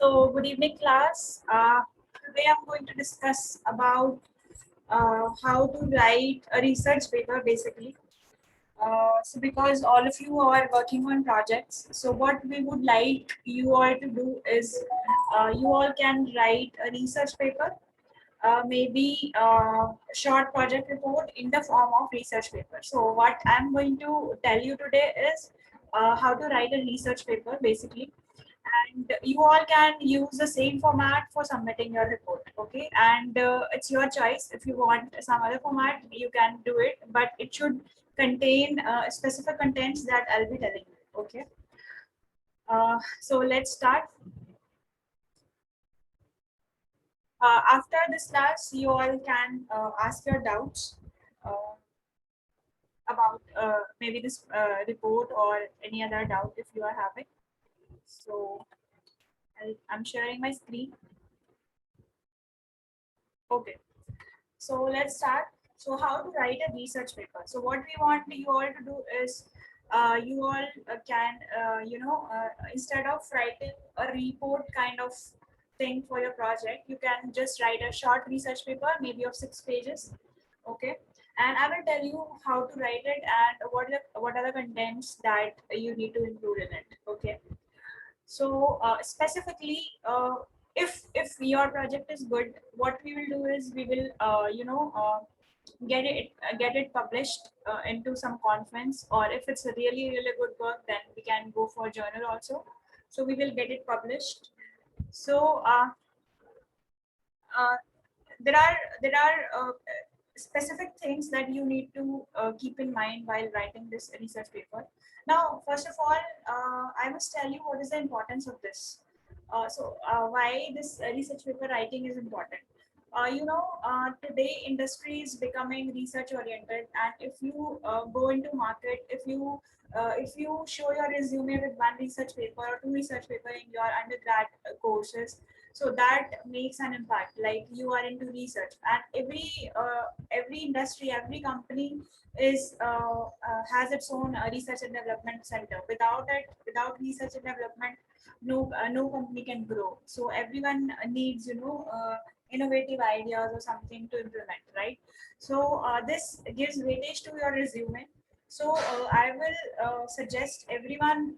So, good evening, class. Today I'm going to discuss about how to write a research paper, basically. So, because all of you are working on projects, so what we would like you all to do is you all can write a research paper, maybe a short project report in the form of research paper. So, what I'm going to tell you today is how to write a research paper, basically, and you all can use the same format for submitting your report. Okay, and it's your choice. If you want some other format, you can do it, but it should contain specific contents that I'll be telling you. Okay, so let's start. After this class, you all can ask your doubts uh, about maybe this report or any other doubt if you are having. So I'm sharing my screen. Okay. So let's start. So how to write a research paper. So what we want you all to do is you all can, instead of writing a report kind of thing for your project, you can just write a short research paper, maybe of 6 pages. Okay. And I will tell you how to write it and what are the contents that you need to include in it. Okay. So specifically, if your project is good, what we will do is we will get it published into some conference, or if it's a really good work, then we can go for journal also. So we will get it published. So uh, there are specific things that you need to keep in mind while writing this research paper. Now, first of all, I must tell you what is the importance of this. Why this research paper writing is important. Today industry is becoming research oriented, and if you go into market, if you show your resume with one research paper or two research paper in your undergrad courses, so that makes an impact, like you are into research. And every industry, every company is has its own research and development center. Without research and development, no company can grow. So everyone needs innovative ideas or something to implement, right? So this gives weightage to your resume. So I will suggest everyone,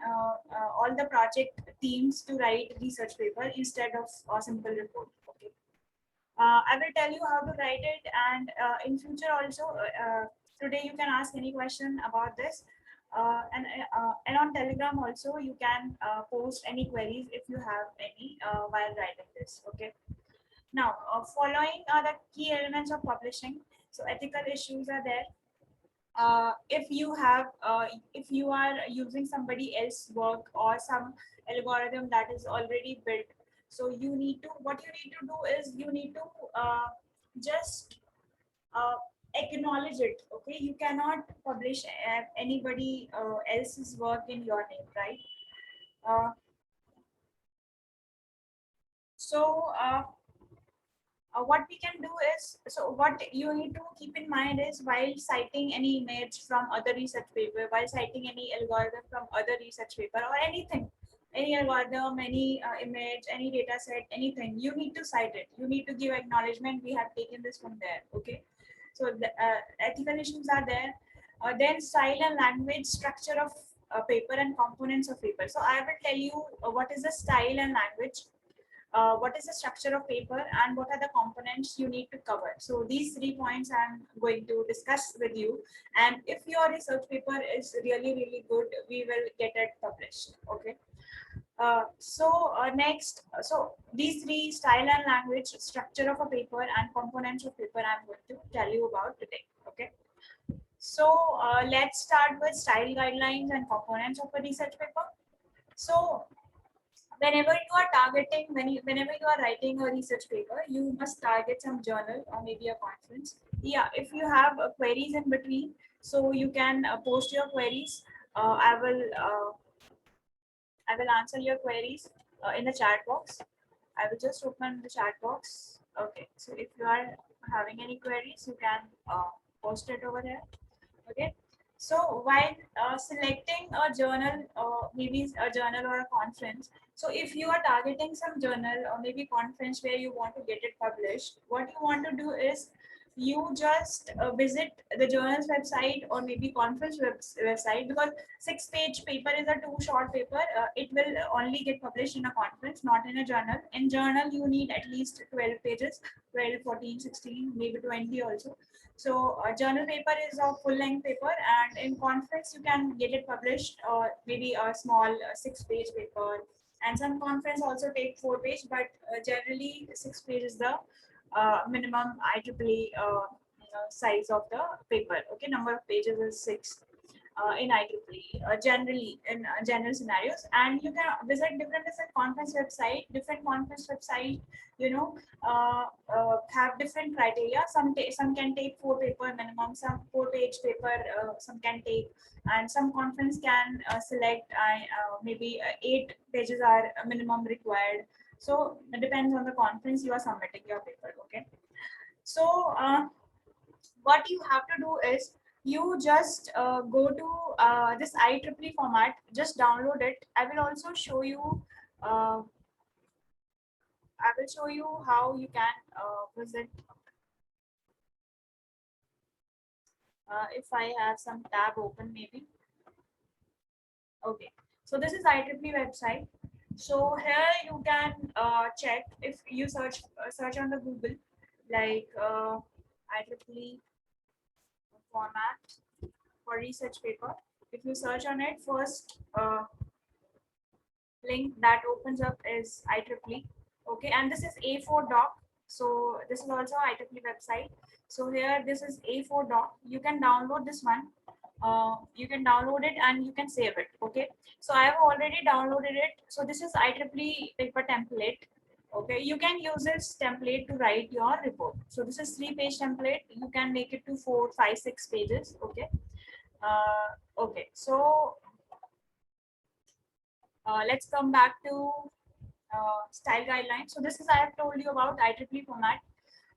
all the project teams, to write research paper instead of a simple report. Okay. I will tell you how to write it, and in future also, today you can ask any question about this. And on Telegram also you can post any queries if you have any while writing this. Okay. Now, following are the key elements of publishing. So ethical issues are there. If you are using somebody else's work or some algorithm that is already built, so what you need to do is you need to just uh, acknowledge it. Okay, you cannot publish anybody else's work in your name, right? uh, so what we can do is, so what you need to keep in mind is, while citing any image from other research paper, while citing any algorithm from other research paper, or anything, any algorithm, any image, any data set, anything, you need to cite it. You need to give acknowledgement, we have taken this from there. Okay. So the ethical issues are there. Then style and language, structure of paper and components of paper. So I will tell you what is the style and language, what is the structure of paper, and what are the components you need to cover. So these 3 points I'm going to discuss with you. And if your research paper is really good, we will get it published. Okay. Next, so these three, style and language, structure of a paper, and components of paper, I'm going to tell you about today. Okay. So let's start with style guidelines and components of a research paper. So whenever you are targeting, whenever you are writing a research paper, you must target some journal or maybe a conference. Yeah, if you have queries in between, so you can post your queries. I will answer your queries in the chat box. I will just open the chat box. Okay, so if you are having any queries, you can post it over there. Okay. So while selecting a journal, maybe a journal or a conference, so if you are targeting some journal or maybe conference where you want to get it published, what you want to do is you just visit the journal's website or maybe conference website, because 6-page paper is a too short paper. It will only get published in a conference, not in a journal. In journal, you need at least 12 pages, 12, 14, 16, maybe 20 also. So journal paper is a full length paper, and in conference you can get it published, or maybe a small 6-page paper. And some conference also take 4-page, but generally 6-page is the minimum IEEE size of the paper. Okay, number of pages is 6 in IEEE, generally in general scenarios. And you can visit different conference website. Different conference website, you know, have different criteria. Some can take 4 paper minimum, some 4-page paper, some can take, and some conference can select maybe 8 pages are minimum required. So it depends on the conference you are submitting your paper. Okay, so what you have to do is you just go to this IEEE format, just download it. Uh, I will show you how you can visit. If I have some tab open, maybe. Okay, so this is IEEE website. So here you can check if you search on the Google, like IEEE format for research paper. If you search on it, first link that opens up is IEEE. Okay, and this is A4 doc. So this is also IEEE website. So here this is A4 doc. You can download this one. You can download it and you can save it. Okay, so I have already downloaded it. So this is IEEE paper template. Okay, you can use this template to write your report. So this is 3-page template. You can make it to 4, 5, 6 pages. Okay. Okay, so let's come back to style guidelines. So this is I have told you about IEEE format.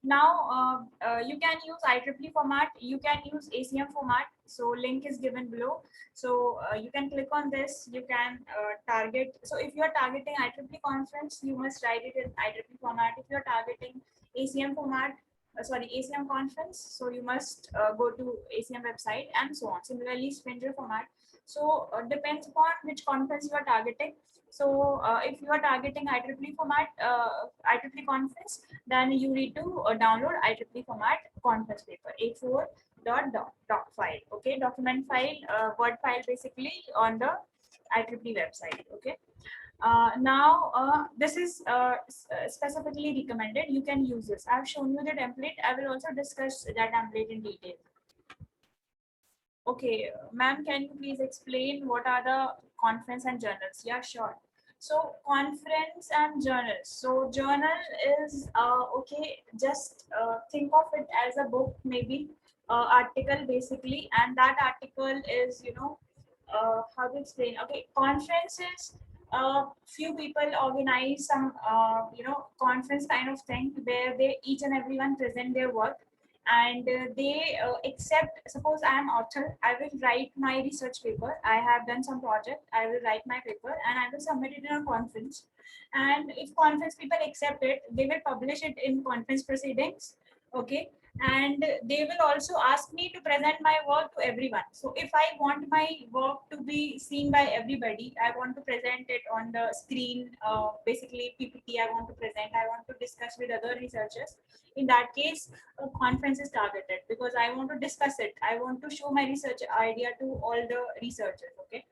Now you can use IEEE format. You can use ACM format. So link is given below. So you can click on this. You can target. So if you are targeting IEEE conference, you must write it in IEEE format. If you are targeting ACM format, ACM conference, so you must go to ACM website and so on. Similarly, Spindle format. So depends upon which conference you are targeting. So if you are targeting IEEE format, IEEE conference, then you need to download IEEE format conference paper, A4 doc file. Okay, document file, Word file, basically on the IEEE website. Okay. Now this is specifically recommended. You can use this. I've shown you the template. I will also discuss that template in detail. Okay, ma'am, can you please explain what are the conference and journals? Yeah, sure. So conference and journals. So journal is okay. Just think of it as a book, maybe article basically, and that article is how to explain. Okay, conferences. Few people organize some conference kind of thing where they each and everyone present their work, and they accept. Suppose I am author, I will write my research paper. I have done some project, I will write my paper and I will submit it in a conference. And if conference people accept it, they will publish it in conference proceedings. Okay, and they will also ask me to present my work to everyone. So if I want my work to be seen by everybody, I want to present it on the screen, basically PPT, I want to present, I want to discuss with other researchers. In that case, a conference is targeted because I want to discuss it. I want to show my research idea to all the researchers. Okay,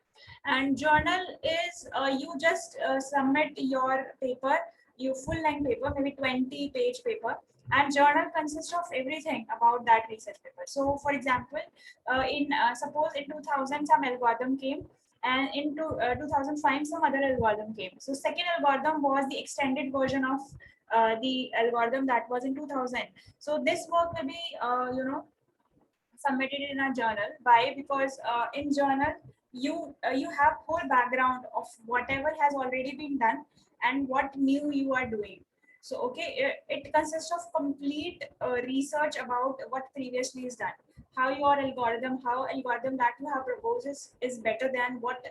and journal is you just submit your paper, your full length paper, maybe 20-page paper, and journal consists of everything about that research paper. So for example, in suppose in 2000 some algorithm came, and in 2005 some other algorithm came. So second algorithm was the extended version of the algorithm that was in 2000. So this work will be submitted in a journal. Why? Because in journal you have whole background of whatever has already been done and what new you are doing. So okay, it consists of complete research about what previously is done, how your algorithm, how algorithm that you have proposed is better than what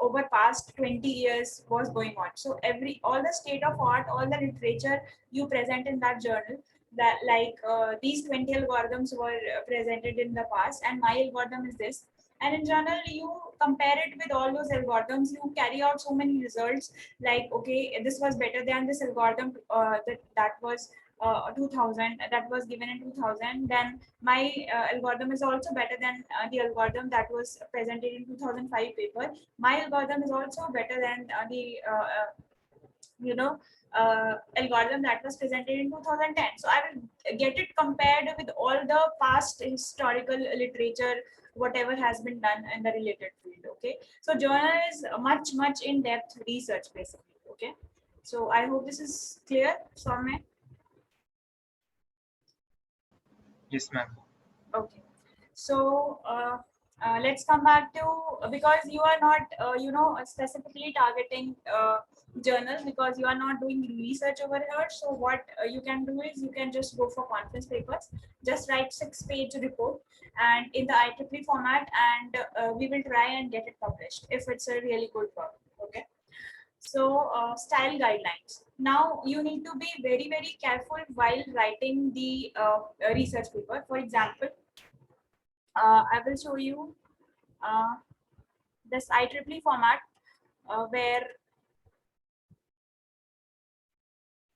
over past 20 years was going on. So every all the state of art, all the literature you present in that journal, that like these 20 algorithms were presented in the past and my algorithm is this, and in general you compare it with all those algorithms, you carry out so many results, like okay, this was better than this algorithm that was 2000, that was given in 2000, then my algorithm is also better than the algorithm that was presented in 2005 paper. My algorithm is also better than the you know algorithm that was presented in 2010. So I will get it compared with all the past historical literature, whatever has been done in the related field. Okay, so journal is much in depth research basically. Okay, so I hope this is clear, Soumya. Yes, ma'am. Okay, so let's come back to, because you are not specifically targeting journals, because you are not doing research over here. So what you can do is you can just go for conference papers, just write 6-page report and in the IEEE format, and we will try and get it published if it's a really good work. Okay, so style guidelines. Now you need to be very careful while writing the research paper. For example, I will show you uh, this IEEE format, where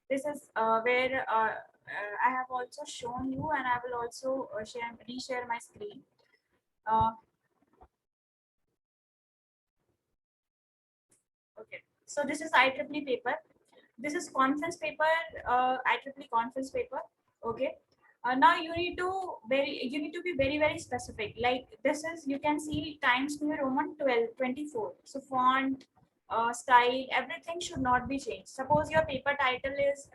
this is where I have also shown you, and I will also reshare my screen. Uh, okay, so this is IEEE paper. This is conference paper, IEEE conference paper. Okay. Now you need to be very specific. Like this is, you can see Times New Roman 12 24. So font, style, everything should not be changed. Suppose your paper title is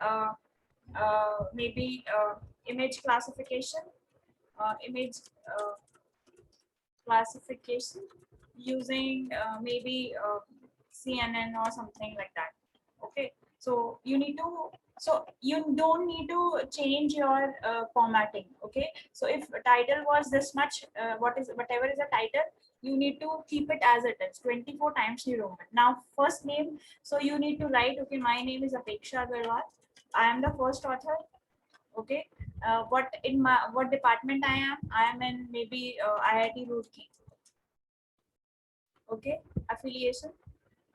maybe image classification, image classification using maybe CNN or something like that. Okay, so you need to, so you don't need to change your formatting. Okay, so if title was this much, whatever is the title, you need to keep it as it is, 24 times New Roman. Now first name, so you need to write, okay, my name is Apeksha Agarwal, I am the first author. Okay, what department I am in, maybe IIT Roorkee. Okay, affiliation.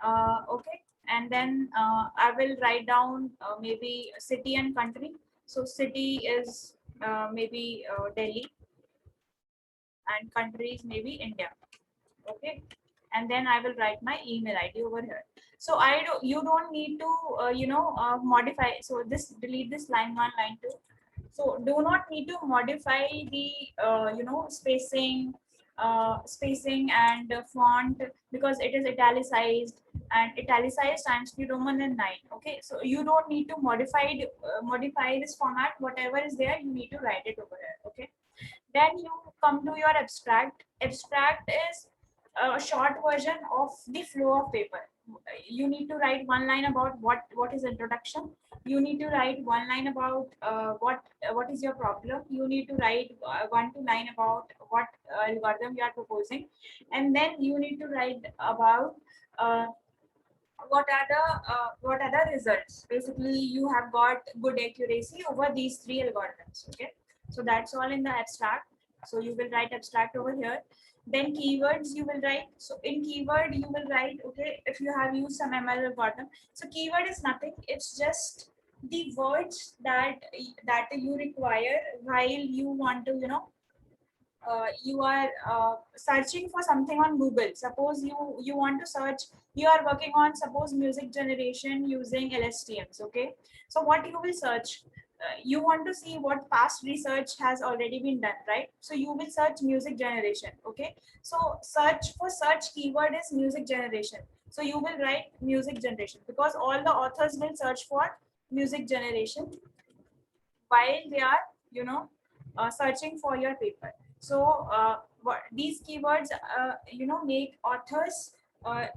Okay, and then I will write down maybe city and country. So city is maybe Delhi, and country is maybe India. Okay, and then I will write my email ID over here. So you don't need to modify. So this, delete this line 1, line 2. So do not need to modify the spacing and font, because it is italicized, and italicized times New Roman and 9. Okay, so you don't need to modify this format. Whatever is there, you need to write it over here. Okay, then you come to your abstract. Abstract is a short version of the flow of paper. You need to write one line about what is introduction. You need to write one line about what is your problem. You need to write 1 to 9 about what algorithm you are proposing, and then you need to write about uh, what are the results. Basically, you have got good accuracy over these 3 algorithms. Okay, so that's all in the abstract. So you will write abstract over here. Then keywords you will write. So in keyword you will write, okay, if you have used some ML algorithm. So keyword is nothing, it's just the words that you require while you want to you are searching for something on Google. Suppose you want to search, you are working on, suppose, music generation using LSTMs. Okay, so what you will search, you want to see what past research has already been done, right? So you will search music generation. Okay, so search keyword is music generation. So you will write music generation, because all the authors will search for music generation while they are searching for your paper. So these keywords make authors uh,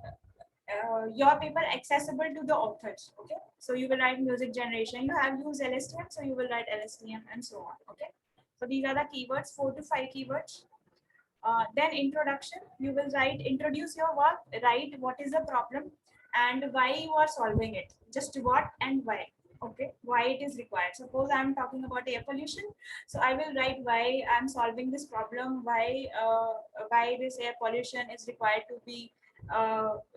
your paper accessible to the authors. Okay, so you will write music generation. You have used LSTM, so you will write LSTM and so on. Okay, so these are the keywords, 4 to 5 keywords. Then introduction, you will write, introduce your work, write what is the problem and why you are solving it, just what and why. Okay, why it is required. Suppose I'm talking about air pollution, so I will write why I'm solving this problem, why this air pollution is required to be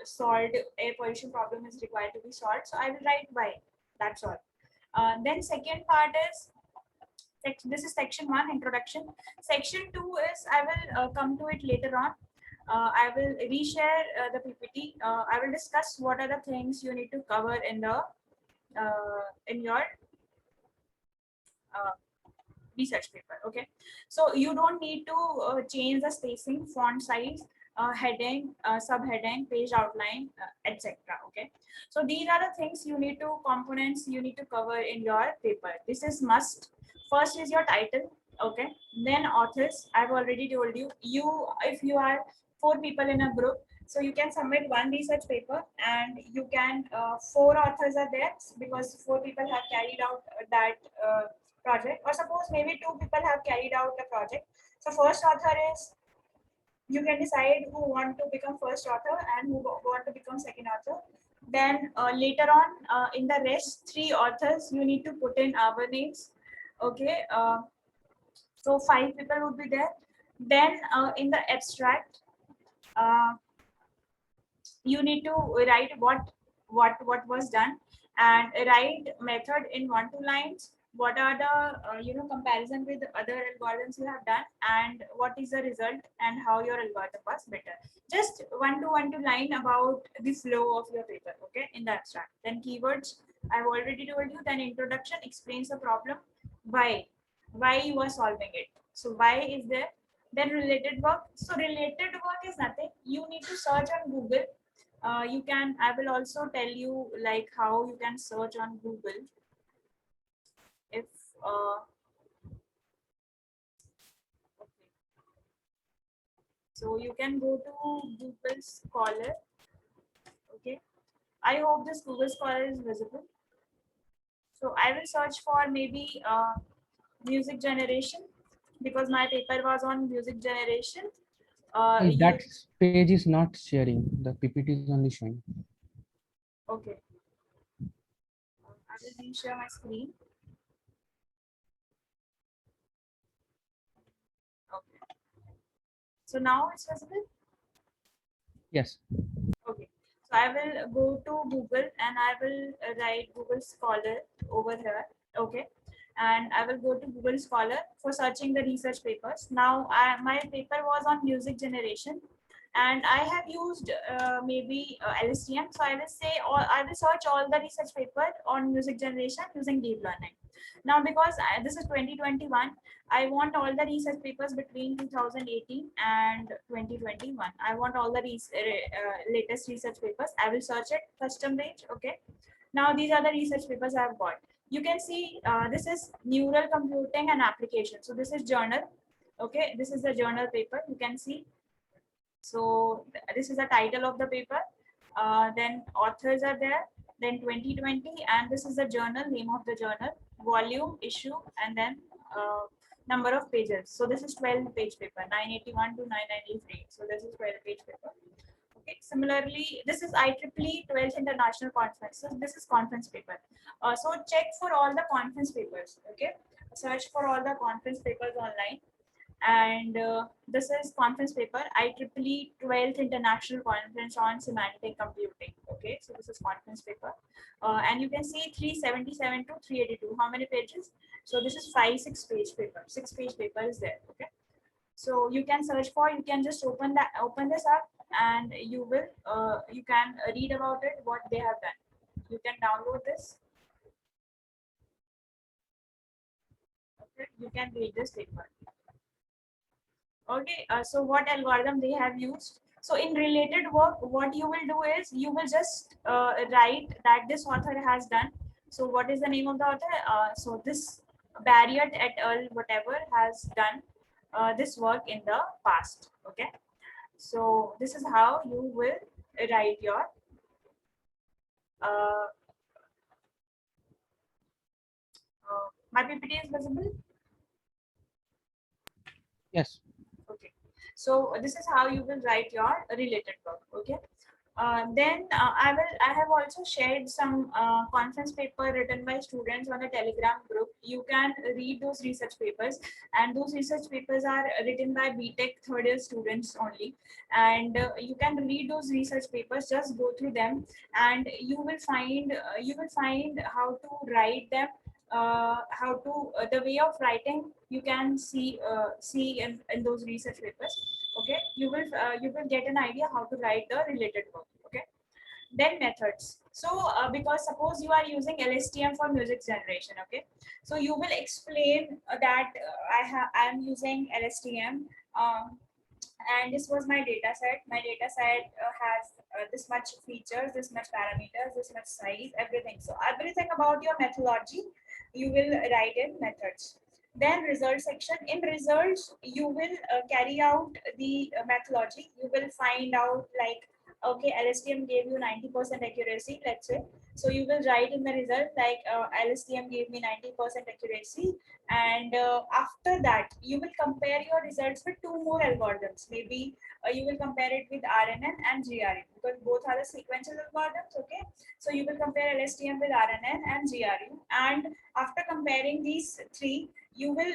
solved, air pollution problem is required to be solved. So I will write why. That's all. Then second part is, this is section 1, introduction. Section 2 is, I will come to it later on. I will reshare the PPT. I will discuss what are the things you need to cover in the in your uh, research paper. Okay, so you don't need to change the spacing, font size, heading, subheading, page outline, etc. Okay, so these are the things you need to, components you need to cover in your paper. This is must. First is your title. Okay, then authors. I've already told you, if you are 4 people in a group, so you can submit one research paper and you can 4 authors are there because 4 people have carried out that project, or suppose maybe 2 people have carried out the project. So first author is, you can decide who want to become first author and who want to become second author. Then later on, in the rest 3 authors, you need to put in our names. Okay, so 5 people would be there. Then in the abstract, uh, you need to write what was done and write method in 1 2 lines. What are the comparison with other algorithms you have done, and what is the result and how your algorithm was better. Just 1 2 line about the flow of your paper. Okay, in the abstract. Then keywords, I've already told you. Then introduction explains the problem, why you are solving it. So why is there. Then related work. So related work is nothing, you need to search on Google. You can, I will also tell you like how you can search on Google. If okay. So you can go to Google Scholar. Okay, I hope this Google Scholar is visible. So I will search for maybe music generation, because my paper was on music generation. You That page is not sharing. The PPT is only showing. okay, I will reshare my screen. Okay, so now it's visible. Yes. Okay, so I will go to Google and I will write Google Scholar over here. Okay, and I will go to Google Scholar for searching the research papers. Now, my paper was on music generation, and I have used maybe LSTM. So I will say, or I will search all the research paper on music generation using deep learning. Now, because this is 2021, I want all the research papers between 2018 and 2021. I want all the latest research papers. I will search it, custom range. Okay. Now, these are the research papers I have got. You can see this is neural computing and application. So this is journal. Okay. This is the journal paper. You can see. So this is the title of the paper. Then authors are there. Then 2020, and this is the journal, name of the journal, volume, issue, and then number of pages. So this is 12-page paper, 981 to 993. So this is 12-page paper. Okay. Similarly, this is IEEE 12th International Conference. So this is conference paper. So check for all the conference papers. Okay. Search for all the conference papers online. And this is conference paper, IEEE 12th International Conference on Semantic Computing. Okay, so this is conference paper, and you can see 377 to 382. How many pages? So this is 6 page paper. 6 page paper is there. Okay, so you can search for. You can just open this up, and you will you can read about it, what they have done. You can download this. Okay, you can read this paper. Okay, so what algorithm they have used? So in related work, what you will do is you will just write that this author has done. So what is the name of the author? So this Barriott et al. Whatever has done this work in the past. Okay, so this is how you will write your Uh, my PPT is visible. Yes. Okay, so this is how you will write your related work. Okay. Then I have also shared some conference paper written by students on a Telegram group. You can read those research papers, and those research papers are written by BTech third year students only. And you can read those research papers. Just go through them, and you will find how to write them. How to the way of writing you can see in those research papers. Okay, you will get an idea how to write the related work. Okay, then methods. So because suppose you are using LSTM for music generation. Okay, so you will explain that I am using LSTM, um, and this was my data set. My data set has this much features, this much parameters, this much size, everything. So everything about your methodology you will write in methods. Then result section. In results you will carry out the methodology. You will find out like, okay, LSTM gave you 90% accuracy, let's say. So you will write in the result like LSTM gave me 90% accuracy, and after that you will compare your results with two more algorithms. Maybe you will compare it with RNN and GRU, because both are the sequential algorithms. Okay, so you will compare LSTM with RNN and GRU, and after comparing these three, you will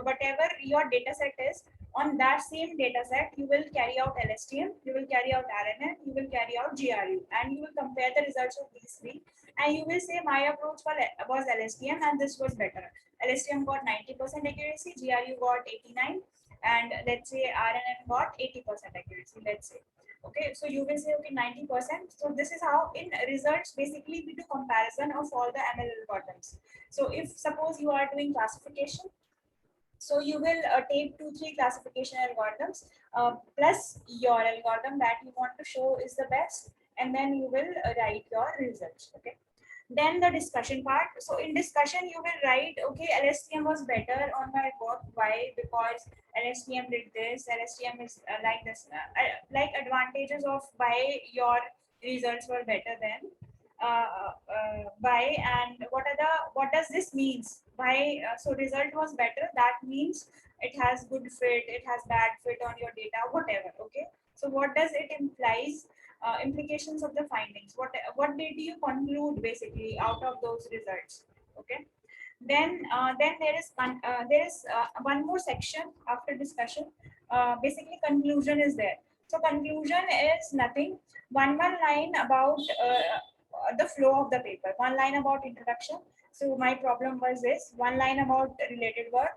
whatever your data set is, on that same data set you will carry out LSTM, you will carry out RNN, you will carry out GRU, and you will compare the results of these three, and you will say my approach was LSTM and this was better. LSTM got 90% accuracy, GRU got 89, and let's say RNN got 80% accuracy, let's say. Okay, so you will say, okay, 90%. So this is how in results basically we do comparison of all the ML algorithms. So if suppose you are doing classification, so you will take 2-3 classification algorithms plus your algorithm that you want to show is the best, and then you will write your results. Okay, then the discussion part. So in discussion you will write, okay, LSTM was better on my work. Why? Because LSTM did this, LSTM is like this, like advantages of why your results were better than why, and what does this means, why. So result was better, that means it has good fit, it has bad fit on your data, whatever. Okay, so what does it implies, implications of the findings, what did you conclude basically out of those results. Okay, then there is one more section after discussion. Basically conclusion is there. So conclusion is nothing, one line about the flow of the paper, one line about introduction. So my problem was this, one line about related work.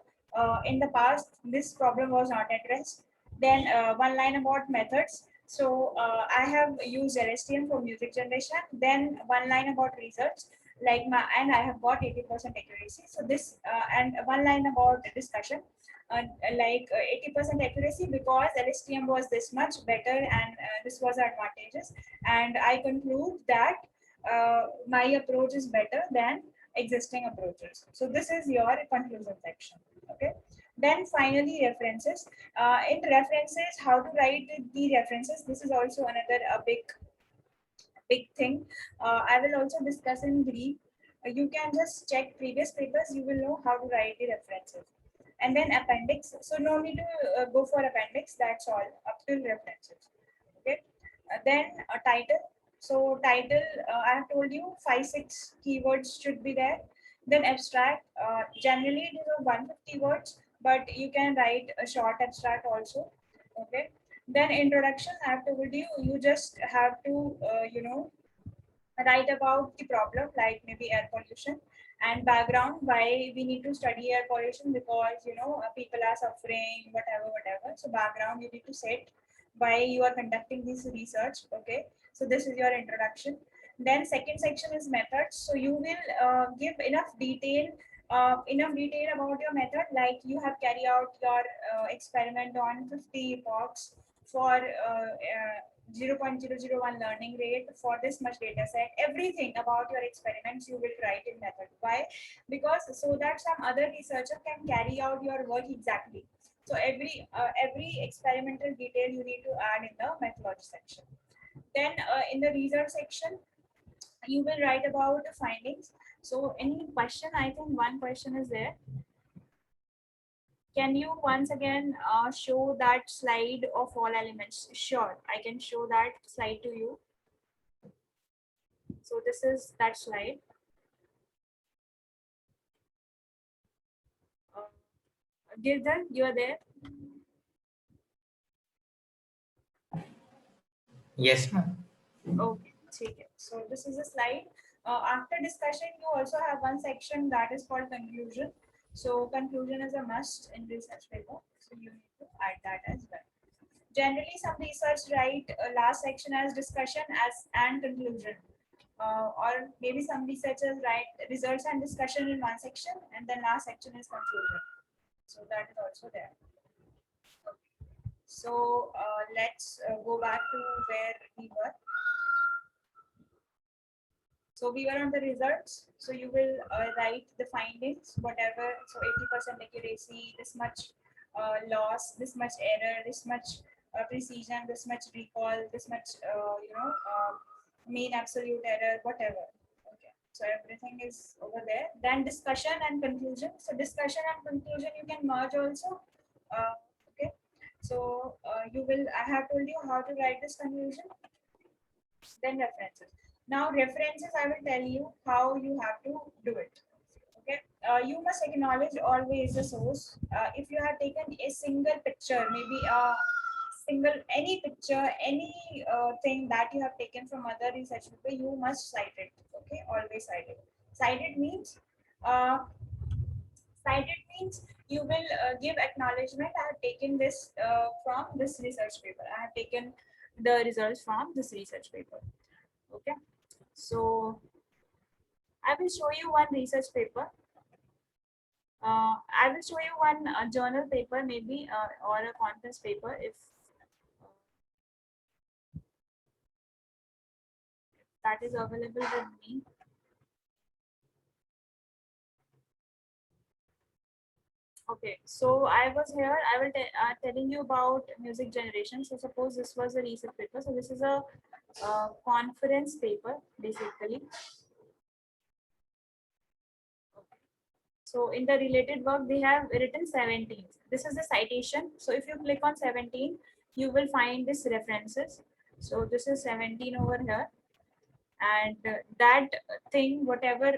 In the past this problem was not addressed. Then one line about methods. So I have used LSTM for music generation. Then one line about results, like my, and I have got 80% accuracy. So this and one line about discussion, like 80% accuracy because LSTM was this much better, and this was advantages, and I conclude that my approach is better than existing approaches. So this is your conclusion section. Okay, then finally references. In references, how to write the references, this is also another big thing. I will also discuss in brief. You can just check previous papers, you will know how to write the references. And then appendix. So no need to go for appendix, that's all up till references. Okay. Then a title. So title, I have told you 5-6 keywords should be there. Then abstract. Generally it is 150 words, but you can write a short abstract also. Okay. Then introduction, I have told you, you just have to write about the problem, like maybe air pollution, and background, why we need to study air pollution, because people are suffering, whatever. So background you need to set, why you are conducting this research. Okay, so this is your introduction. Then second section is methods. So you will give enough detail about your method, like you have carried out your experiment on 50 epochs for 0.001 learning rate for this much data set. Everything about your experiments you will write in method. Why? Because so that some other researcher can carry out your work exactly. So every experimental detail you need to add in the methodology section. Then in the result section, You will write about the findings. So any question? I think one question is there. Can you once again show that slide of all elements? Sure, I can show that slide to you. So this is that slide. Girdhan, you are there? Yes, ma'am. Okay, take it. So this is a slide. After discussion, you also have one section that is called conclusion. So conclusion is a must in research paper. So you need to add that as well. Generally, some research write last section as discussion as and conclusion. Or maybe some researchers write results and discussion in one section, and then last section is conclusion. So that is also there. So let's go back to where we were. So we were on the results. So you will write the findings, whatever. So 80% accuracy, this much loss, this much error, this much precision, this much recall, this much mean absolute error, whatever. Okay. So everything is over there. Then discussion and conclusion. So discussion and conclusion you can merge also. Okay. So you will. I have told you how to write this conclusion. Then references. Now references, I will tell you how you have to do it. Okay, you must acknowledge always the source. If you have taken a single picture, maybe a single any picture, any thing that you have taken from other research paper, you must cite it. Okay, always cite it. Cited means uh, cited means you will give acknowledgement. I have taken this from this research paper. I have taken the results from this research paper. Okay, so I will show you one research paper. I will show you one journal paper maybe or a conference paper if that is available with me. Okay, so I was here. I will telling you about music generation. So suppose this was a research paper. So this is a conference paper basically. So in the related work, they have written 17. This is the citation. So if you click on 17, you will find this references. So this is 17 over here. And that thing, whatever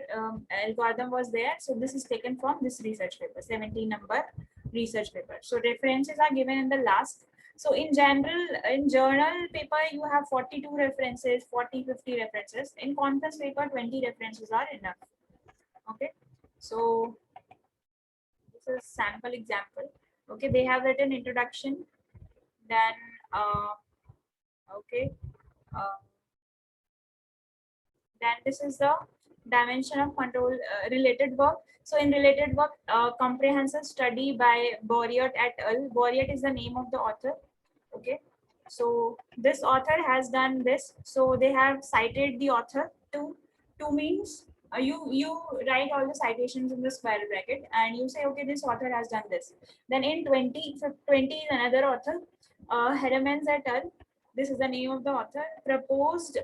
algorithm was there, so this is taken from this research paper, 17 number research paper. So references are given in the last. So in general, in journal paper, you have 42 references, 40, 50 references. In conference paper, 20 references are enough. Okay, so this is sample example. Okay, they have written introduction, then okay, uh, then this is the dimension of control related work. So in related work, comprehensive study by Boryat et al. Boryat is the name of the author. Okay, so this author has done this. So they have cited the author. Two means you write all the citations in the square bracket and you say, okay, this author has done this. Then in 20 is another author, Heremans et al. This is the name of the author, proposed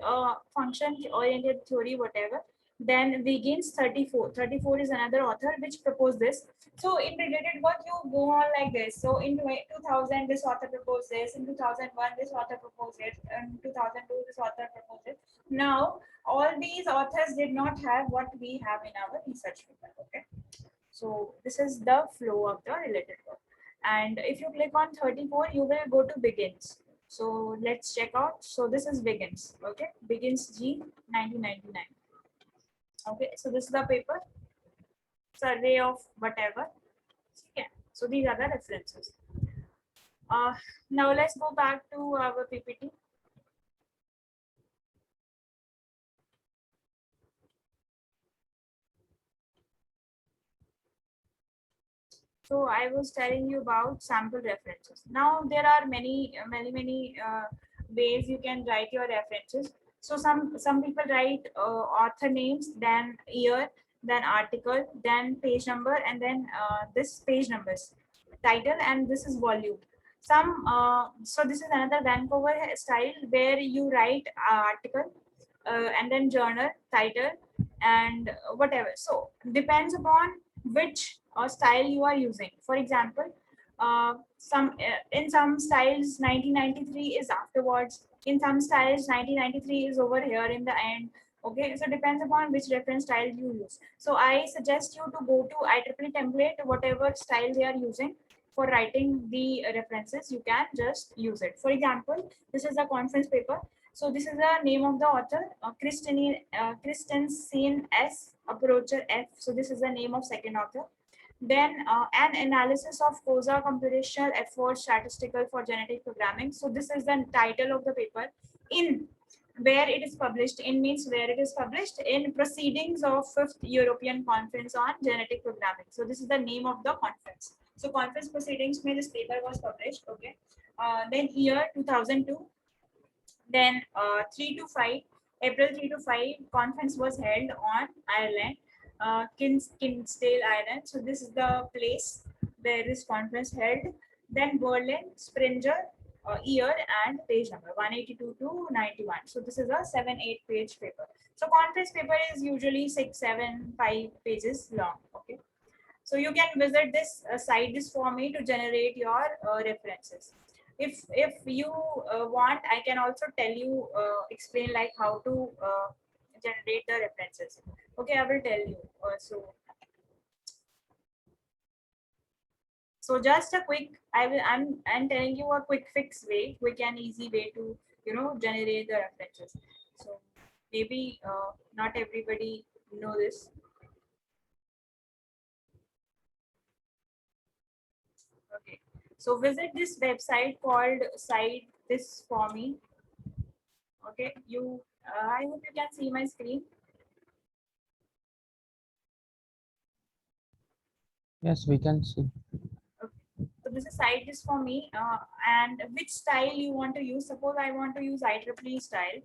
function oriented theory, whatever. Then Wiggins 34. 34 is another author which proposed this. So in related work, you go on like this. So in 2000, this author proposed this. In 2001, this author proposed it. In 2002, this author proposed it. Now, all these authors did not have what we have in our research paper. Okay. So this is the flow of the related work. And if you click on 34, you will go to Begins. So let's check out. So this is Begins. Okay. Begins G 1999. Okay. So this is the paper. Survey of whatever. Yeah. So these are the references. Now let's go back to our PPT. So I was telling you about sample references. Now there are many ways you can write your references. So some people write author names, then year, then article, then page number, and then this page numbers, title, and this is volume. So this is another Vancouver style where you write article, and then journal title and whatever. So depends upon which style you are using. For example, some in some styles 1993 is afterwards, in some styles 1993 is over here in the end. Okay, so depends upon which reference style you use. So I suggest you to go to IEEE template, whatever style they are using for writing the references, you can just use it. For example, this is a conference paper. So this is the name of the author, Christensen S. Approacher F. So this is the name of second author. Then an analysis of COSA computational effort statistical for genetic programming. So this is the title of the paper. In where it is published, in means where it is published, in Proceedings of 5th European Conference on Genetic Programming. So this is the name of the conference. So conference proceedings mein this paper was published. Okay. Then year 2002. Then 3 to 5, April 3 to 5, conference was held on Ireland, Kinsdale Island. So this is the place where this conference held. Then Berlin, Springer, year and page number 182 to 91. So this is a 7-8 page paper. So conference paper is usually 6, 7, 5 pages long. Okay. So you can visit this site this for me to generate your references. If you want, I can also tell you, explain like how to generate the references. Okay, I will tell you. So just a quick, I'm telling you a quick fix way, quick and easy way to generate the references. So maybe not everybody know this. Okay, so visit this website called Cite This For Me. Okay, I hope you can see my screen. Yes, we can see. Okay. So this is Cite This For Me, and which style you want to use. Suppose I want to use IEEE style.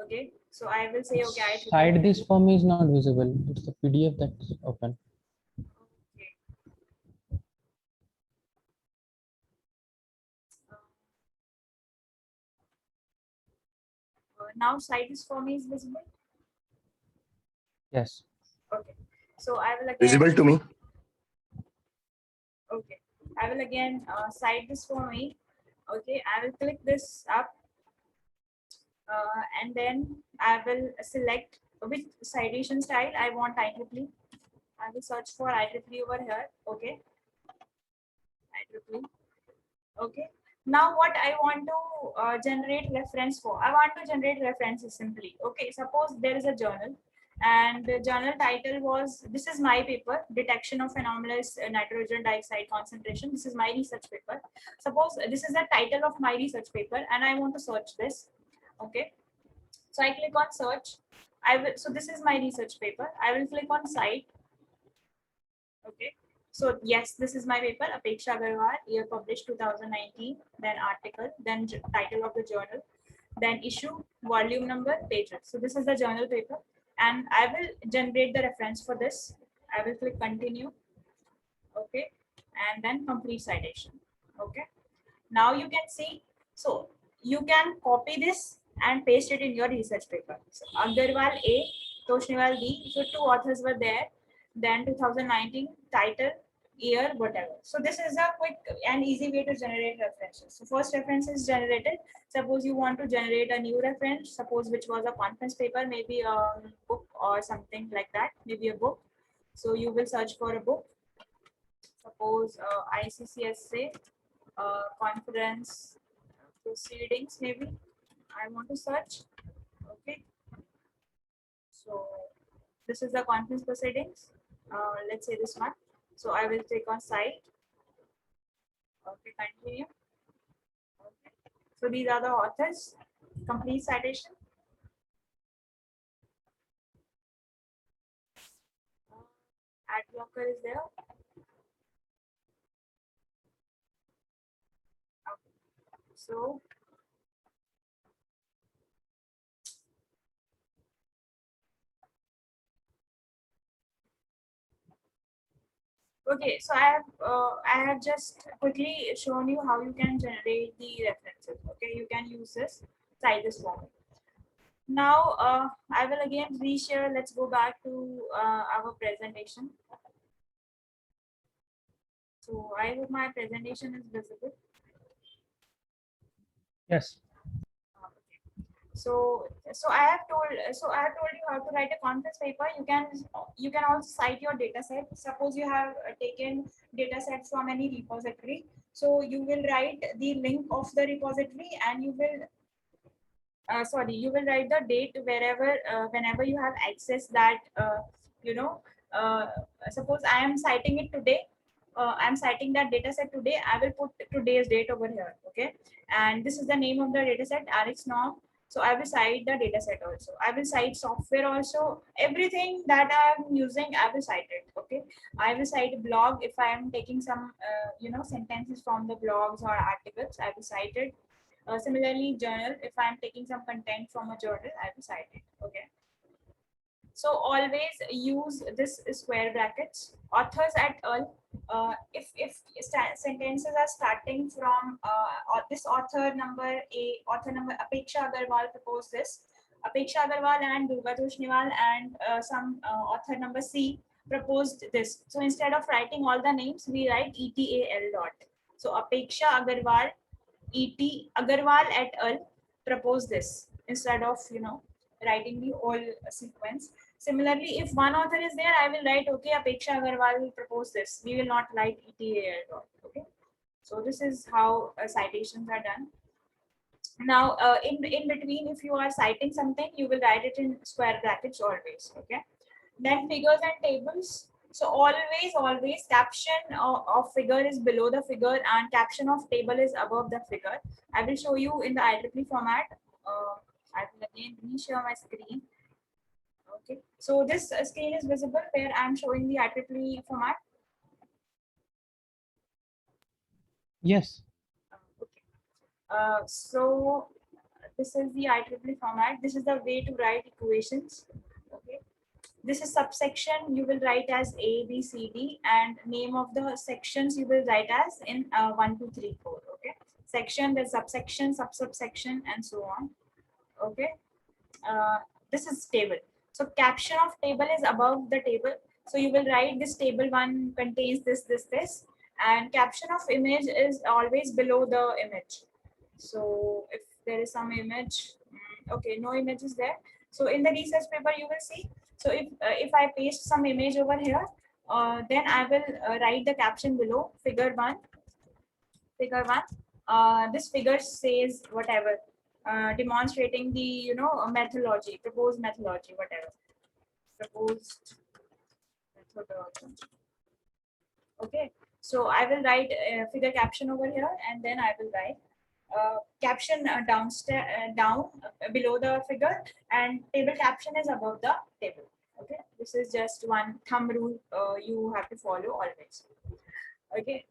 Okay, so I will say okay Side IEEE. this for me is not visible. It's the PDF that's open. Okay. Now Cite This For Me is visible. Yes. Okay, so I will again. Visible to me. Okay, I will again Cite This For Me. Okay, I will click this up. And then I will select which citation style I want IEEE. I will search for IEEE over here. Okay, IEEE. Okay. Now what I want to generate reference for? I want to generate references simply. Okay, suppose there is a journal and the journal title was, this is my paper, detection of anomalous nitrogen dioxide concentration. This is my research paper. Suppose this is the title of my research paper and I want to search this. Okay. So I click on search. So this is my research paper. I will click on cite. Okay. So yes, this is my paper, Apeksha Agarwal, year published 2019, then article, then title of the journal, then issue, volume number, pages. So this is the journal paper and I will generate the reference for this. I will click continue. Okay. And then complete citation. Okay. Now you can see, so you can copy this and paste it in your research paper. So Agarwal A, Toshniwal B, so two authors were there. Then 2019, title, year, whatever. So this is a quick and easy way to generate references. So first reference is generated. Suppose you want to generate a new reference, suppose which was a conference paper, maybe a book or something like that, maybe a book. So you will search for a book. Suppose ICCSA conference proceedings, maybe I want to search. Okay, so this is the conference proceedings. Let's say this one. So I will click on cite. Okay, continue. Okay. So these are the authors. Complete citation. Ad blocker is there. Okay. So okay, so I have just quickly shown you how you can generate the references. Okay, you can use this, cite this form. Now, I will again reshare. Let's go back to our presentation. So I hope my presentation is visible. Yes. So I have told you how to write a conference paper. You can also cite your data set. Suppose you have taken data set from any repository. So you will write the link of the repository, and you will write the date whenever you have access that you know uh, suppose I am citing it today. I'm citing that data set today. I will put today's date over here. Okay, and this is the name of the data set, RX norm. So I will cite the data set also. I will cite software also. Everything that I'm using, I will cite it. Okay, I will cite blog if I am taking some sentences from the blogs or articles. I will cite it. Similarly, journal, if I'm taking some content from a journal, I will cite it. Okay. So always use this square brackets. Authors at all. Sentences are starting from this author number Apeksha Agarwal proposed this. Apeksha Agarwal and Durga Toshniwal and some author number C proposed this. So instead of writing all the names, we write ETAL dot. So Apeksha Agarwal E.T. Agarwal et al. Proposed this instead of writing the whole sequence. Similarly, if one author is there, I will write okay, Apeksha Agarwal will propose this. We will not write ETA. Okay. So this is how citations are done. Now, in between, if you are citing something, you will write it in square brackets always. Okay. Then figures and tables. So always caption of figure is below the figure and caption of table is above the figure. I will show you in the IEEE format. I will again reshare my screen. Okay. So this screen is visible where I'm showing the IEEE format. Yes. Okay. So this is the IEEE format. This is the way to write equations. Okay. This is subsection, you will write as A, B, C, D, and name of the sections you will write as in 1, 2, 3, 4. Okay. Section, the subsection, subsection, and so on. Okay. Uh, this is table. So caption of table is above the table. So you will write this table one contains this, and caption of image is always below the image. So if there is some image, okay, no image is there. So in the research paper, you will see. So if I paste some image over here, then I will write the caption below figure one. Figure one. This figure says whatever, demonstrating the methodology, proposed methodology, whatever. Proposed methodology. Okay. So I will write figure caption over here, and then I will write caption down below the figure, and table caption is above the table. Okay, this is just one thumb rule you have to follow always. Okay,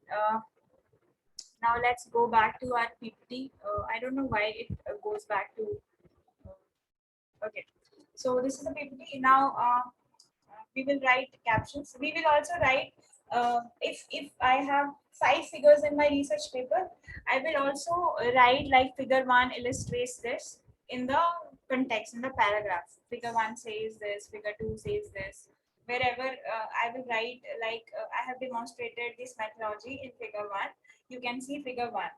now let's go back to our PPT. I don't know why it goes back to. Okay, so this is the PPT. Now we will write captions. We will also write if I have 5 figures in my research paper, I will also write like figure one illustrates this in the context, in the paragraph. Figure one says this, figure two says this. Wherever I will write like I have demonstrated this methodology in figure one. You can see figure one.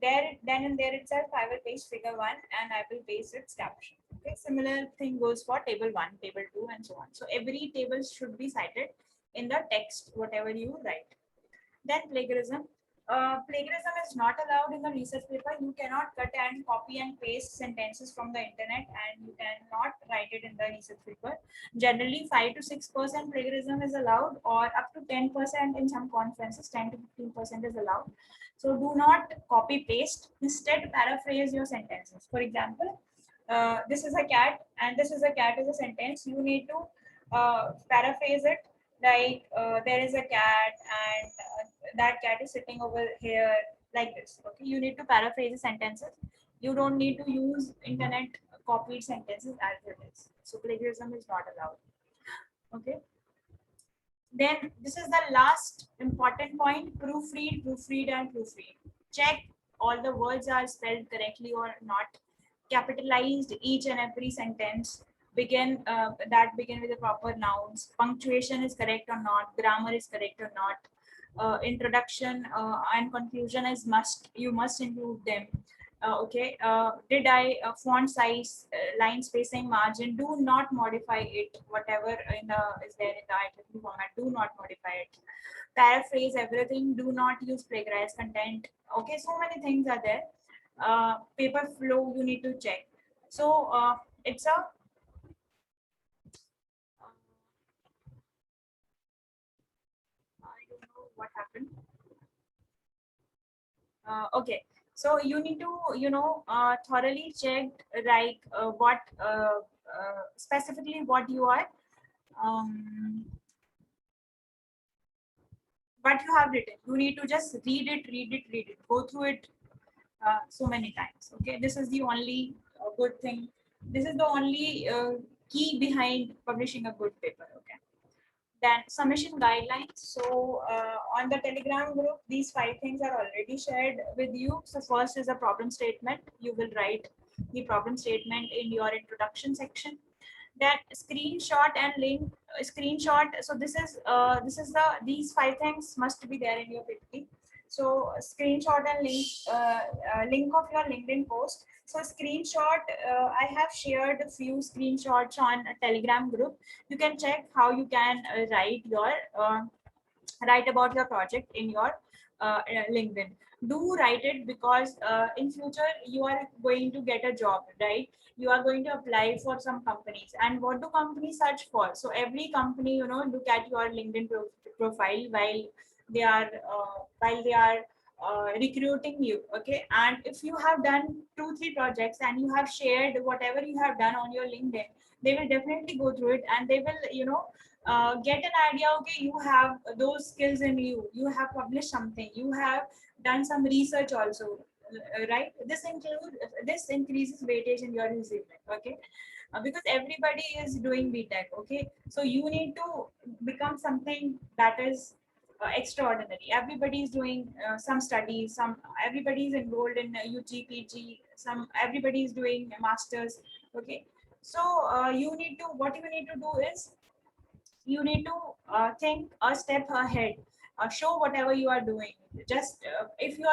Then and there itself, I will paste figure one and I will paste its caption. Okay, similar thing goes for table one, table two, and so on. So every table should be cited in the text, whatever you write. Then plagiarism. Plagiarism is not allowed in the research paper. You cannot cut and copy and paste sentences from the internet, and you cannot write it in the research paper. Generally, 5 to 6% plagiarism is allowed, or up to 10% in some conferences. 10 to 15% is allowed. So do not copy paste. Instead, paraphrase your sentences. For example, this is a cat and this is a cat is a sentence. You need to paraphrase it like there is a cat and that cat is sitting over here, like this. Okay, you need to paraphrase the sentences. You don't need to use internet copied sentences as it is. So plagiarism is not allowed. Okay, then this is the last important point: proofread, proofread, and proofread. Check all the words are spelled correctly or not. capitalized each and every sentence, begin with the proper nouns, punctuation is correct or not, grammar is correct or not, introduction and conclusion is must, you must include them. Okay, did I font size, line spacing, margin, do not modify it, whatever is there in the IEEE format, do not modify it. Paraphrase everything, do not use plagiarized content. Okay, so many things are there. Paper flow you need to check. So it's a I don't know what happened. Okay, so you need to thoroughly check, like what specifically what you are um, what you have written. You need to just read it, go through it so many times. Okay, this is the only good thing. This is the only key behind publishing a good paper. Okay. Then submission guidelines. So on the Telegram group, these 5 things are already shared with you. So first is a problem statement. You will write the problem statement in your introduction section. That screenshot and link, screenshot. So this is the these 5 things must be there in your PPT. So screenshot and link of your LinkedIn post. So screenshot, I have shared a few screenshots on a Telegram group. You can check how you can write about your project in your LinkedIn. Do write it, because in future you are going to get a job, right? You are going to apply for some companies, and what do companies search for? So every company, look at your LinkedIn profile while they are recruiting you. Okay, and if you have done 2-3 projects and you have shared whatever you have done on your LinkedIn, they will definitely go through it, and they will get an idea. Okay, you have those skills in you, you have published something, you have done some research also, right? This increases weightage in your resume. Okay, because everybody is doing BTech. Okay, so you need to become something that is extraordinary. Everybody is doing some studies, some everybody is enrolled in UG, some everybody is doing a masters. Okay, so you need to what you need to do is you need to think a step ahead. Show whatever you are doing. Just if you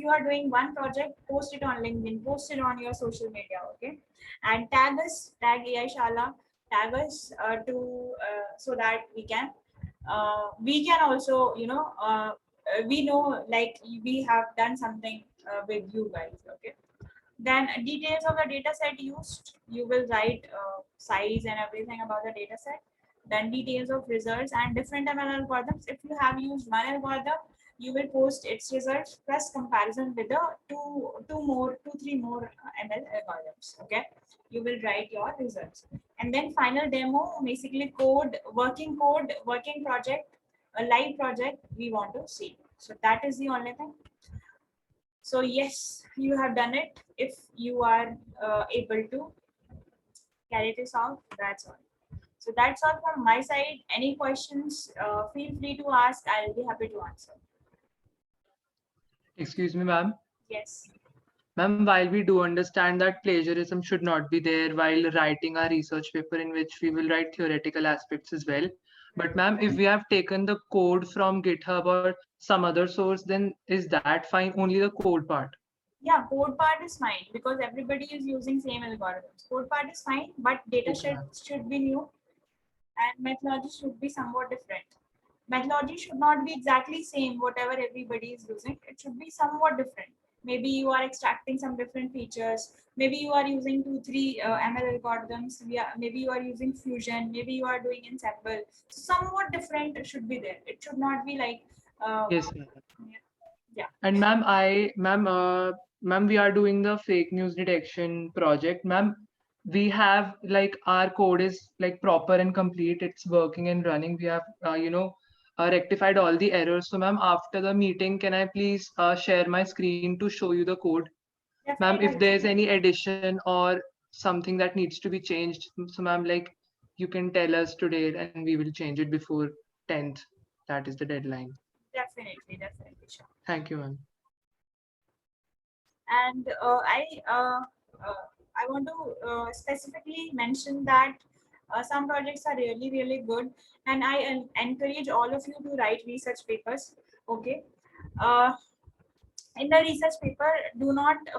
are doing one project, post it on LinkedIn, post it on your social media. Okay, and tag AI Shala, tag us to so that we can also we know, like, we have done something with you guys. Okay, then details of the data set used, you will write size and everything about the data set. Then details of results and different ML algorithms. If you have used one algorithm, you will post its results plus comparison with the two, three more ML algorithms. Okay, you will write your results. And then final demo, basically working project, a live project we want to see. So that is the only thing. So yes, you have done it. If you are able to carry this out, that's all. So that's all from my side. Any questions, feel free to ask. I'll be happy to answer. Excuse me, ma'am. Yes. Ma'am, while we do understand that plagiarism should not be there while writing our research paper, in which we will write theoretical aspects as well. But ma'am, if we have taken the code from GitHub or some other source, then is that fine? Only the code part? Yeah, code part is fine because everybody is using same algorithms. Code part is fine, but data Okay, ma'am. should be new and methodology should be somewhat different. Methodology should not be exactly same whatever everybody is using. It should be somewhat different. Maybe you are extracting some different features. Maybe you are using 2-3 ML algorithms. Maybe you are using fusion. Maybe you are doing ensemble. Somewhat different should be there. It should not be like Yes, ma'am. yeah. And ma'am, we are doing the fake news detection project. Ma'am, we have like our code is like proper and complete. It's working and running. We have, rectified all the errors. So, ma'am, after the meeting, can I please share my screen to show you the code? Ma'am, if Definitely. there's any addition or something that needs to be changed, so ma'am, like you can tell us today and we will change it before 10th. That is the deadline. Definitely, sure. Thank you, ma'am. And I want to specifically mention that some projects are really really good, and I encourage all of you to write research papers. Okay. uh, in the research paper, do not